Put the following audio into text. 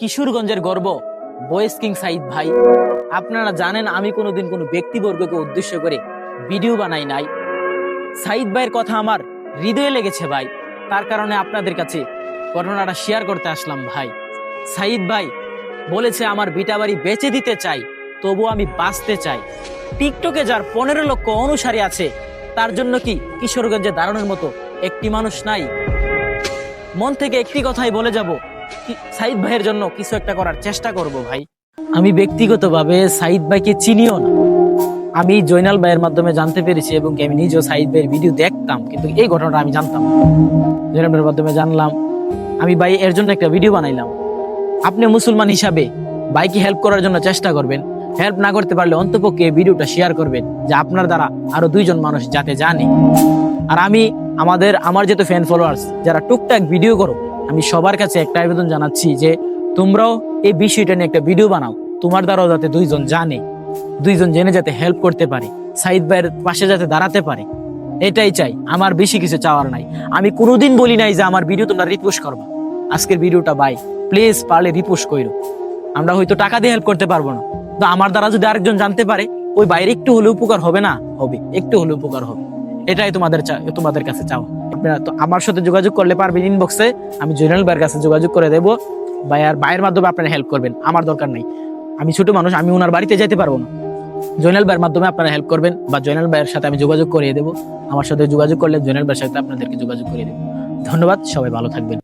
কিশোরগঞ্জের গর্ব বয়েস কিং সাইদ ভাই। আপনারা জানেন আমি কোনোদিন কোনো ব্যক্তিবর্গকে উদ্দেশ্য করে ভিডিও বানাই নাই। সাইদ ভাইয়ের কথা আমার হৃদয়ে লেগেছে ভাই, তার কারণে আপনাদের কাছে ঘটনাটা শেয়ার করতে আসলাম ভাই। সাইদ ভাই বলেছে আমার ভিটা বাড়ি বেচে দিতে চাই, তবু আমি বাঁচতে চাই। টিকটকে যার 15 লক্ষ অনুসারী আছে, তার জন্য কি কিশোরগঞ্জে দাঁড়ানোর মতো একটি মানুষ নাই? মন থেকে একটি কথাই বলে যাব, সাইদ ভাইয়ের জন্য কিছু একটা করার চেষ্টা করব ভাই। আমি ব্যক্তিগতভাবে সাইদ ভাইকে চিনিও না, আমি জয়নাল ভাইয়ের মাধ্যমে জানতে পেরেছি এবং আমি নিজেও সাইদ ভাইয়ের ভিডিও দেখতাম, কিন্তু এই ঘটনাটা আমি জানতাম না। জয়নাল ভাইয়ের মাধ্যমে জানলাম, আমি ভাই এর জন্য একটা ভিডিও বানাইলাম। আপনি মুসলমান হিসাবে ভাইকে হেল্প করার জন্য চেষ্টা করবেন, হেল্প না করতে পারলে অন্তপক্ষে এই ভিডিওটা শেয়ার করবেন, যে আপনার দ্বারা আরো 2 জন মানুষ যাতে জানে। আর আমি আমার যেহেতু ফ্যান ফলোয়ার্স যারা টুকটাক ভিডিও করো, আমি সবার কাছে একটা আবেদন জানাচ্ছি যে তোমরাও এই বিষয়টা নিয়ে একটা ভিডিও বানাও, তোমার দ্বারাও যাতে 2 জন জানে, 2 জন জেনে যাতে হেল্প করতে পারে, সাইদ ভাইয়ের পাশে যাতে দাঁড়াতে পারে। এটাই চাই, আমার বেশি কিছু চাওয়ার নাই। আমি কোনোদিন বলি নাই যে আমার ভিডিও তোমরা রিপোস্ট করবা। আজকের ভিডিওটা ভাই প্লিজ পারলে রিপোস্ট করো। আমরা হয়তো টাকা দিয়ে হেল্প করতে পারবো না, তো আমার দ্বারা যদি আরেকজন জানতে পারে, ওই বাইরে একটু হলে উপকার হবে না? হবে, একটু হলে উপকার হবে। এটাই তোমাদের কাছে চাও। আপনারা তো আমার সাথে যোগাযোগ করলে পারবেন ইনবক্সে, আমি জয়নাল ভাইয়ের কাছে যোগাযোগ করে দেবো। ভাইয়ের মাধ্যমে আপনারা হেল্প করবেন, আমার দরকার নাই। আমি ছোট মানুষ, আমি ওনার বাড়িতে যেতে পারবো না। জয়নাল ভাইয়ের মাধ্যমে আপনারা হেল্প করবেন, বা জয়নাল ভাইয়ের সাথে আমি যোগাযোগ করিয়ে দেবো। আমার সাথে যোগাযোগ করলে জয়নাল ভাইয়ের সাথে আপনাদেরকে যোগাযোগ করিয়ে দেবো। ধন্যবাদ, সবাই ভালো থাকবেন।